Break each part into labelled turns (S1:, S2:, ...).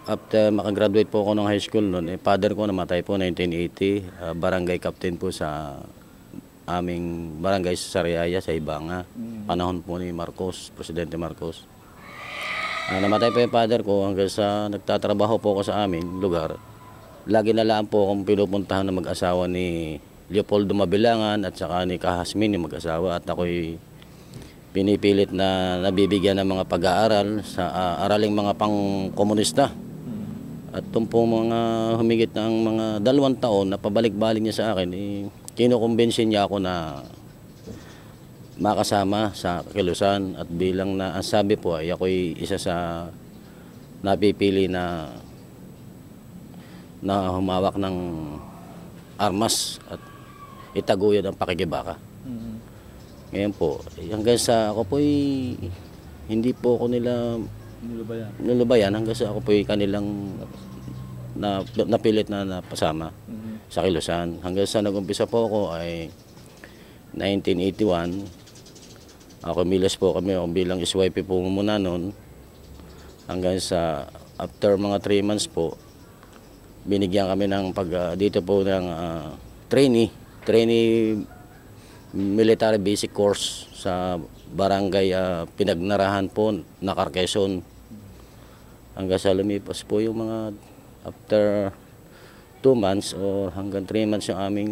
S1: After makagraduate po ako ng high school noon, father ko namatay po 1980, barangay captain po sa aming barangay sa Sariaya, sa Ibanga. Panahon po ni Marcos, Presidente Marcos. Namatay po yung father ko hanggang sa nagtatrabaho po ako sa amin lugar. Lagi na lang po akong pinupuntahan na mag-asawa ni Leopoldo Mabilangan at saka ni Kahasmin, yung mag-asawa, at ako'y pinipilit na nabibigyan ng mga pag-aaral sa araling mga pang-komunista. At itong po mga humigit ng mga 2 taon na pabalik-balik niya sa akin, kinukumbinsin niya ako na makasama sa Kilusan, at bilang na ang sabi po ay ako'y isa sa napipili na humawak ng armas at itaguyod ang pakikibaka. Ngayon po, hanggang sa ako po'y hindi po ako nila nilubayan hanggang sa ako po'y kanilang napilit na napasama sa Kilusan. Hanggang sa nag-umpisa po ako ay 1981. Ako milas po kami bilang SYP po muna noon. Hanggang sa after mga 3 months po, binigyan kami ng dito po ng trainee military basic course sa barangay Pinagnarahan po, Nakar, Quezon. Hanggang sa lumipas po yung mga after 2 months o hanggang 3 months yung aming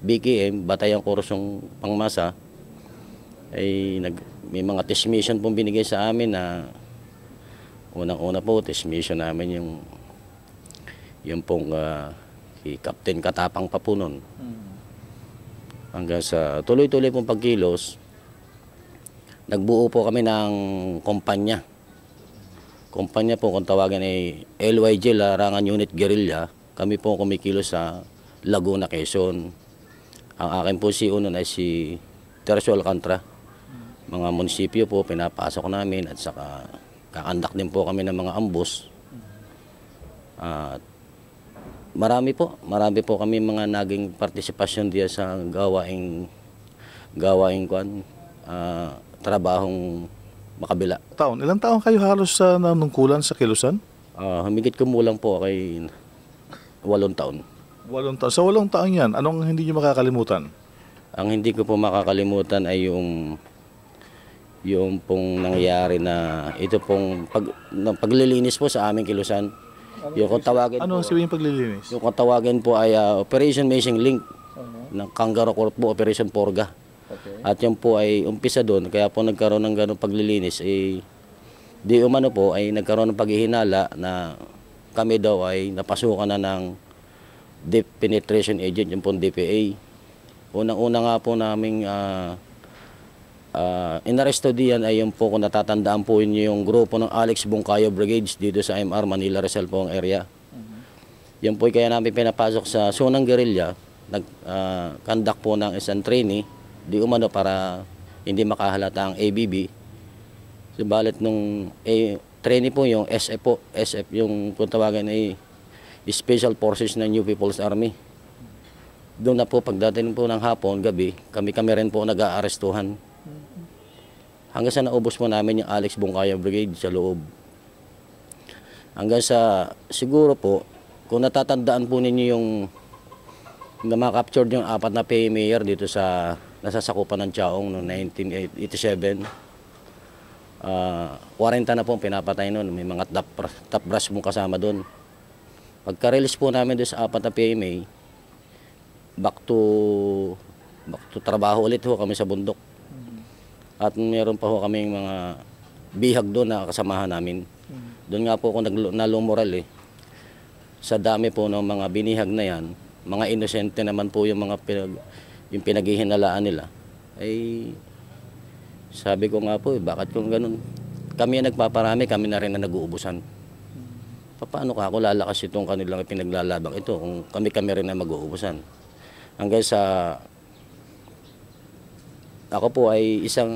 S1: BKM, Batayang Kursong Pangmasa, ay may mga test mission pong binigay sa amin na unang-una po, test mission namin yung pong si Captain Katapang pa po nun. Hanggang sa tuloy-tuloy pong pagkilos, nagbuo po kami ng kumpanya. Kumpanya po, kung tawagin ay LYG, Larangan Unit Guerrilla. Kami po kumikilos sa Laguna, Quezon. Ang akin po si uno ay si Tercio Alcantara. Mga munisipyo po pinapasok namin at saka kakandak din po kami ng mga ambush. Marami po kami mga naging partisipasyon diya sa gawaing trabahong makabila.
S2: Ilang taon kayo halos sa nanungkulan sa Kilusan?
S1: Humigit kumulang po kay 8 taon.
S2: 8 taon. Sa 8 taon yan, anong hindi nyo makakalimutan?
S1: Ang hindi ko po makakalimutan ay yung pong nangyari na ito pong paglilinis po sa aming Kilusan. Yung kung tawagin
S2: ano
S1: po,
S2: sabihin paglilinis?
S1: yung kung tawagin po ay Operation Missing Link ng Kangaroo Corp po, Operation Porga.
S2: Okay.
S1: At yan po ay umpisa doon, kaya po nagkaroon ng ganong paglilinis. Di umano po ay nagkaroon ng paghihinala na kami daw ay napasukan na ng Deep Penetration Agent, yung pong DPA. Unang-una nga po naming inaresto diyan ay yung po, kung natatandaan po inyo, yung grupo ng Alex Bungkayo Brigades dito sa MR, Manila Rizal po ang area. Yan po kaya namin pinapasok sa Sunang Guerrilla, nag-conduct po ng isang trainee, di umano para hindi makahalata ang ABB. Subalit nung trainee po yung SF yung kung tawagan ay Special Forces ng New People's Army. Doon na po pagdating po ng hapon, gabi, kami rin po nag-aarestuhan. Hanggang sa naubos po namin yung Alex Bungkayo Brigade sa loob. Hanggang sa siguro po, kung natatandaan po ninyo yung na-captured yung 4 na PA mayor dito sa nasasakupan ng Chaong noong 1987. 40 na po pinapatay noon. May mga top brass mong kasama doon. Pagka-release po namin doon sa 4 na PMA, back to trabaho ulit ho kami sa bundok. At meron pa ho kaming mga bihag doon na kasamahan namin. Doon nga po ako nalumural Sa dami po ng mga binihag na yan, mga inosente naman po yung mga yung pinaghihinalaan nila. Ay sabi ko nga po, bakit kung ganun? Kami ang nagpaparami, kami na rin na nag-uubusan. Paano ka ako lalakas itong kanilang pinaglalabang ito kung kami rin na mag-uubusan? Hanggang sa ako po ay isang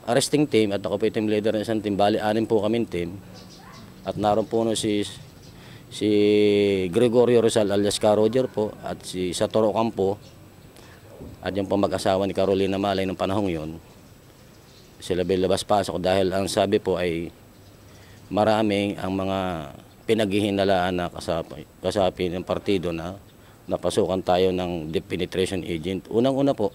S1: arresting team at ako po team leader ng isang team. Bali, 6 po kaming team. At naroon po si Gregorio Rizal alias Ka Roger po at si Satoru Campo. At yung po mag-asawa ni Carolina Malay ng panahong yon. Sila bilabas pasok dahil ang sabi po ay marami ang mga pinaghihinalaan na kasapi ng partido na napasukan tayo ng deep penetration agent. Unang-una po,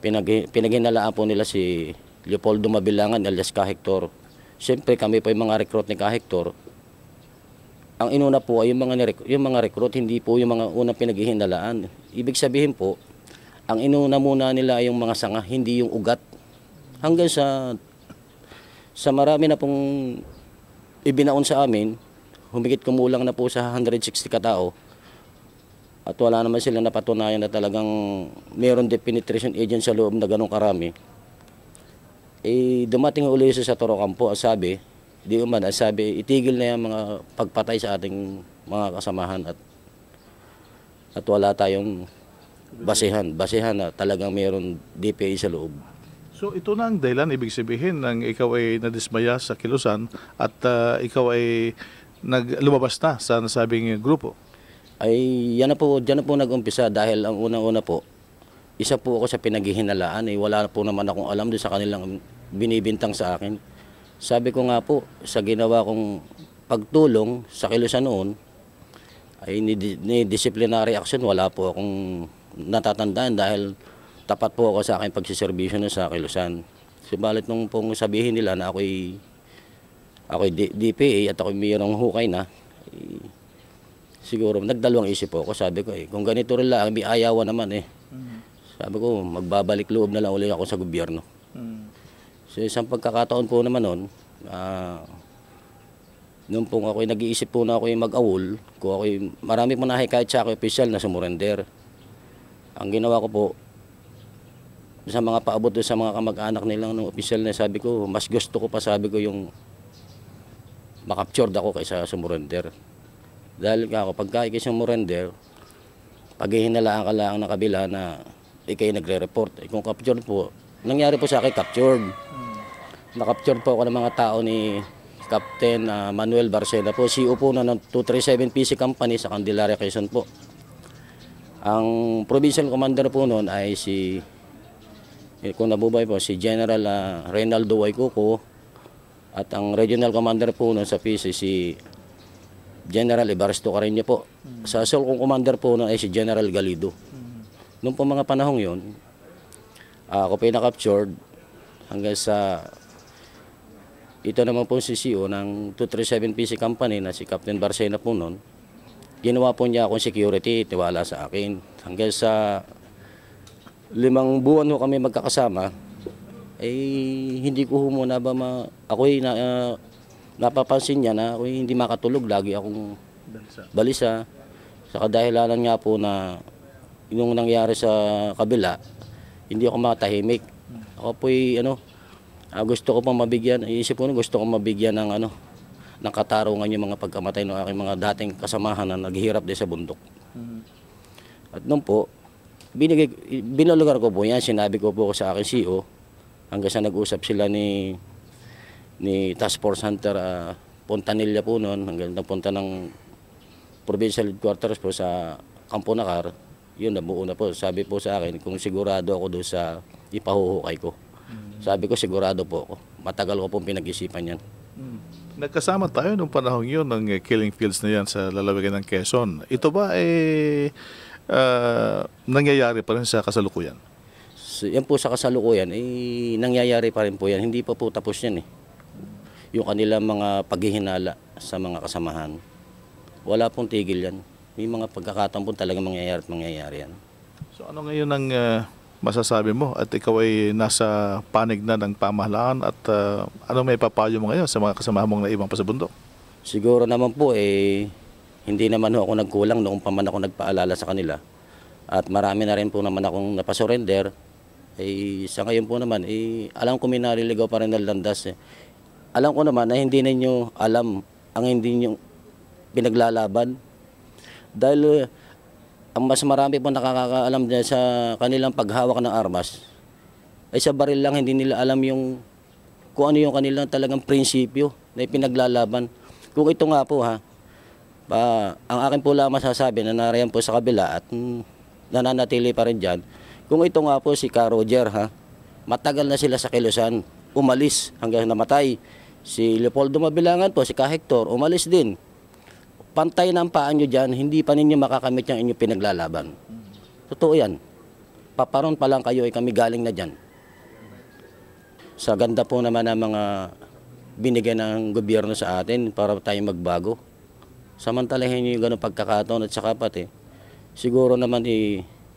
S1: pinaghihinalaan po nila si Leopoldo Mabilangan alias Kahektor. Siyempre kami po yung mga recruit ni Kahektor. Ang inuna po ay yung mga recruit, hindi po yung mga unang pinaghihinalaan. Ibig sabihin po, ang inuna muna nila ay yung mga sanga, hindi yung ugat. Hanggang sa marami na pong ibinaon sa amin, humigit kumulang na po sa 160 katao. At wala naman silang napatunayan na talagang mayroon deep penetration agent sa loob na ganong karami. Dumating uli sa Torocampo, sabi, itigil na yung mga pagpatay sa ating mga kasamahan at wala tayong basihan na talagang mayroon DPA sa loob.
S2: So ito na ang dahilan, ibig sabihin ng ikaw ay nadismaya sa kilusan at ikaw ay lumabas na sa nasabing grupo.
S1: Ay diyan na po nag-umpisa dahil ang unang-una po, isa po ako sa pinaghihinalaan, wala po naman akong alam doon sa kanilang binibintang sa akin. Sabi ko nga po, sa ginawa kong pagtulong sa kilusan noon, ay ni disciplinary action, wala po akong natatandaan dahil tapat po ako sa aking pagsiservisyo sa kilusan. Subalit nung pong sabihin nila na ako'y DPA at ako'y mayroong hukay na, siguro nagdalawang isip po ako. Sabi ko kung ganito rin lang, may ayawan naman Sabi ko, magbabalik loob na lang ulit ako sa gobyerno. So isang pagkakataon po naman noon, nung pong ako'y nag-iisip po na ako'y mag-awol, marami po kahit sa ako'y opisyal na sumurrender. Ang ginawa ko po, sa mga paabot sa mga kamag-anak nilang ng opisyal na sabi ko, mas gusto ko pa yung makaptured ako kaysa sumurrender. Dahil ako, pagka ikay sumurrender, paghihinalaan ka lang ng kabila na ikay nagre-report. Kung captured po, nangyari po sa akin captured. Nakaptured po ako ng mga tao ni Captain Manuel Barcena po, CEO po ng 237 PC Company sa Candelaria, Quezon po. Ang provincial commander po noon ay kung nabubay po, si General Reynaldo Waycuco, at ang regional commander po noon sa PC si General Evaristo Carreño po. Sa assault kong commander po noon ay si General Galido. Noong po mga panahong yon, ako po na-captured hanggang sa ito naman po si CEO ng 237 PC Company na si Captain Barcena po noon. Ginawa po niya akong security, tiwala sa akin. Hanggang sa 5 buwan ho kami magkakasama, hindi ko muna ako'y napapansin niya na ako'y hindi makatulog, lagi akong balisa. Sa kadahilanan nga po na yung nangyari sa kabila, hindi ako matahimik. Ako po'y gusto ko pang mabigyan, iisip ko gusto ko mabigyan ng katarungan yung mga pagkamatay ng aking mga dating kasamahan na naghihirap din sa bundok. At noon po, binulugar ko po yan, sinabi ko po sa akin CEO, hanggang sa nag-usap sila ni Task Force Hunter Pontanilla po noon, hanggang napunta ng provincial headquarters po sa Campo Nacar, yun nabuo na po. Sabi po sa akin kung sigurado ako doon sa ipahuhukay ko. Sabi ko sigurado po ako. Matagal ko pong pinag-isipan yan.
S2: Nagkasama tayo nung panahon yun ng killing fields na yan sa lalawigan ng Quezon. Ito ba nangyayari pa rin sa kasalukuyan?
S1: So, yan po sa kasalukuyan, nangyayari pa rin po yan. Hindi pa po tapos yan yung kanilang mga paghihinala sa mga kasamahan. Wala pong tigil yan. May mga pagkakataon po talaga mangyayari yan.
S2: So ano ngayon ang masasabi mo at ikaw ay nasa panig na ng pamahalaan at ano may papayo mo ngayon sa mga kasamahan mong naibang pa sa bundok?
S1: Siguro naman po hindi naman ako nagkulang noong pa man ako nagpaalala sa kanila. At marami na rin po naman akong napasurrender. Sa ngayon po naman, alam ko may nariligaw pa rin ng landas. Alam ko naman na hindi ninyo alam ang hindi nyo pinaglalaban. Dahil ang mas marami po nakakaalam dyan sa kanilang paghawak ng armas, ay sa baril lang hindi nila alam kung ano yung kanilang talagang prinsipyo na ipinaglalaban. Kung ito nga po ang akin po lang masasabi na narayan po sa kabila at nananatili pa rin dyan, kung ito nga po si Ka Roger, matagal na sila sa kilusan, umalis hanggang namatay. Si Leopoldo Mabilangan po, si Ka Hector, umalis din. pantay na ang paa nyo dyan, hindi pa ninyo makakamit yung inyong pinaglalaban. Totoo yan. Paparon pa lang kayo, kami galing na dyan. Sa ganda po naman ng mga binigyan ng gobyerno sa atin para tayo magbago. Samantalahin nyo yung ganong pagkakataon at saka pati, siguro naman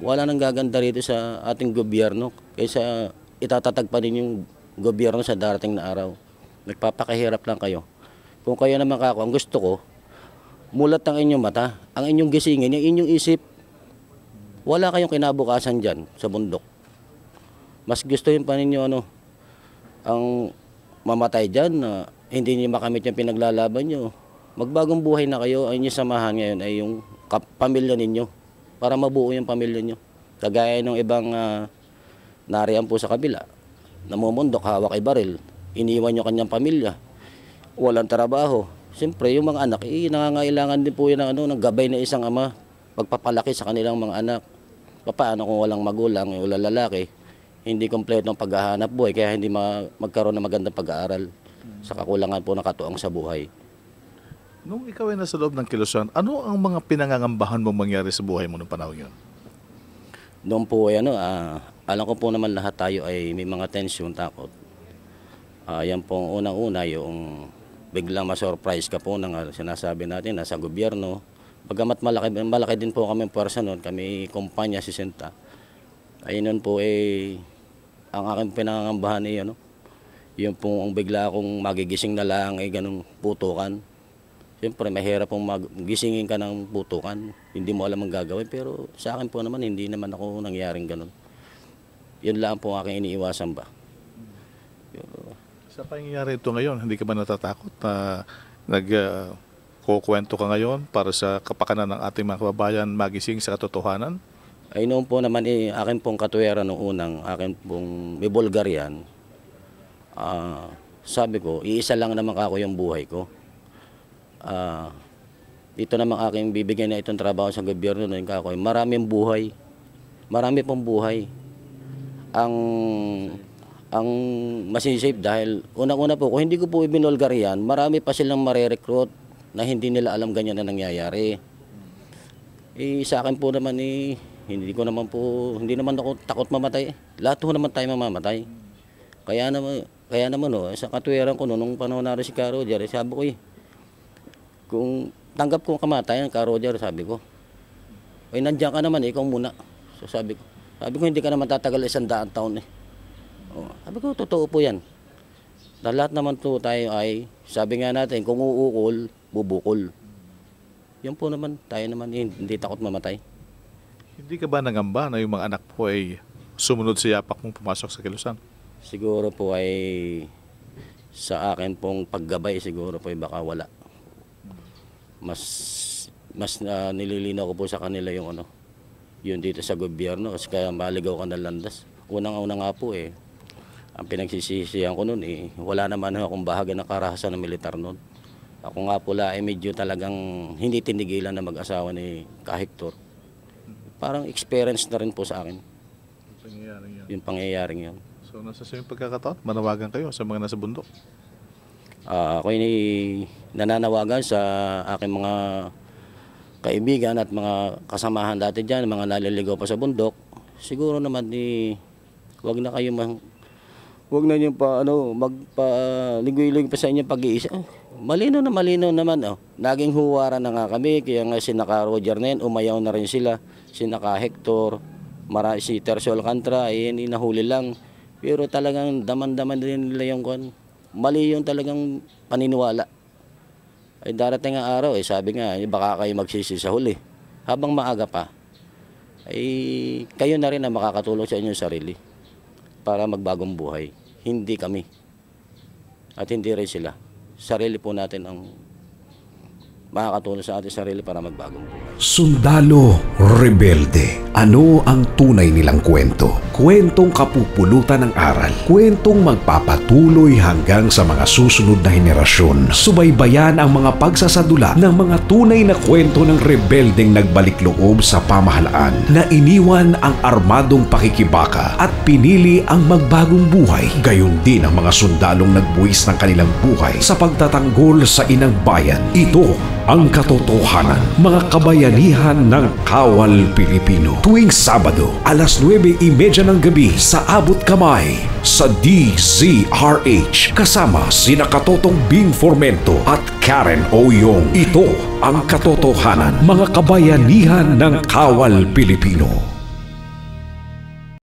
S1: wala nang gaganda rito sa ating gobyerno kaysa itatatag pa din yung gobyerno sa darating na araw. Nagpapakahirap lang kayo. Kung kayo naman ang gusto ko, mulat ang inyong mata, ang inyong gisingin, yung inyong isip. Wala kayong kinabukasan dyan sa bundok. Mas gustuhin pa ninyo ang mamatay dyan na hindi niyo makamit yung pinaglalaban nyo. Magbagong buhay na kayo, ang inyong samahan ngayon ay yung pamilya ninyo para mabuo yung pamilya nyo. Kagaya ng ibang nariyan po sa kabila, namumundok, hawak ay baril, iniwan nyo kanyang pamilya, walang trabaho. Siyempre, yung mga anak, nangangailangan din po yun ng gabay na isang ama, pagpapalaki sa kanilang mga anak. Paano kung walang magulang, walang lalaki, hindi kompleto ang paghahanap buhay, kaya hindi magkaroon ng magandang pag-aaral sa kakulangan po ng katuwang sa buhay.
S2: Nung ikaw ay nasa loob ng Kilusan, ano ang mga pinangangambahan mong mangyari sa buhay mo noong panahon yun?
S1: Noon po ay alam ko po naman lahat tayo ay may mga tensyon, takot. Yan pong unang-una yung biglang ma-surprise ka po ng sinasabi natin nasa gobyerno. Bagamat malaki din po kami puwersa noon, kami kumpanya 60. Ayun noon po ang aking pinangangambahan yung pong bigla akong magigising na lang ganung putukan. Siyempre, mahirap pong gisingin ka ng putukan. Hindi mo alam ang gagawin. Pero sa akin po naman, hindi naman ako nangyaring ganun. Yun lang po aking iniiwasan ba.
S2: Sa pangyayari ito ngayon, hindi ka ba natatakot na nagkukwento ka ngayon para sa kapakanan ng ating mga kababayan magising sa katotohanan?
S1: Ay noon po naman, akin pong katuwera noong unang, akin pong may Bulgarian. Sabi ko, iisa lang naman ako yung buhay ko. Dito naman aking bibigyan na itong trabaho sa gobyerno ng kakoy. Maraming buhay. Marami pong buhay. Ang masisave dahil unang-una po, kung hindi ko po ibinulgarian, marami pa silang marerecruit na hindi nila alam ganyan na nangyayari. Sa akin po naman hindi naman ako takot mamatay. Lahat po naman tayo mamamatay. Kaya naman sa katuwiran ko nung panahon na rin si Ka Roger, sabi ko kung tanggap ko ang kamatayan, Ka Roger, sabi ko, nandiyan ka naman, ikaw muna. So sabi ko, hindi ka naman tatagal 100 taon . Sabi ko, totoo po yan. Dahil lahat naman to tayo ay, sabi nga natin, kung uukol, bubukol. Yan po naman, tayo naman hindi takot mamatay.
S2: Hindi ka ba nangamba na yung mga anak po ay sumunod sa yapak mong pumasok sa Kilusan?
S1: Siguro po ay sa akin pong paggabay, siguro po ay baka wala. Mas nililinaw ko po sa kanila yung yun dito sa gobyerno kasi kaya maligaw ka ng landas. Unang-una nga po ang pinagsisisihan ko noon wala naman akong bahagi ng karahasan ng militar noon. Ako nga pula medyo talagang hindi tinigilan na mag-asawa ni Ka Hector. Parang experience na rin po sa akin. Yung pangyayaring yun.
S2: So nasa siyang pagkakataon, manawagan kayo sa mga nasa bundok?
S1: Ako nananawagan sa aking mga kaibigan at mga kasamahan dati dyan, mga naliligaw pa sa bundok. Siguro naman wag na kayo wag na niyo magpaligoy-ligoy pa sa inyong pag-iisa. Malinaw naman. Naging huwaran na nga kami, kaya nga si Ka Roger na yan, umayaw na rin sila. Si Ka Hector, si Tercio Alcantara, inahuli lang. Pero talagang daman-daman din nila yung mali yung talagang paniniwala. Ay darating ang araw, sabi nga, baka kayo magsisi sa huli. Habang maaga pa, ay kayo na rin na makakatulong sa inyong sarili para magbagong buhay. Hindi kami. At hindi rin sila. Sarili po natin ang makakatulong sa ating sarili para magbagong buhay.
S3: Sundalo Rebelde. Ano ang tunay nilang kwento? Kwentong kapupulutan ng aral. Kwentong magpapatuloy hanggang sa mga susunod na henerasyon. Subaybayan ang mga pagsasadula ng mga tunay na kwento ng rebeldeng nagbalik loob sa pamahalaan na iniwan ang armadong pakikibaka at pinili ang magbagong buhay. Gayon din ang mga sundalong nagbuwis ng kanilang buhay sa pagtatanggol sa inang bayan. Ito ang katotohanan, mga kabayanihan ng Kawal Pilipino. Tuwing Sabado, alas 9:30 ng gabi sa Abot Kamay sa DZRH. Kasama sina Katotong Bing Formento at Karen Oyong. Ito ang katotohanan, mga kabayanihan ng Kawal Pilipino.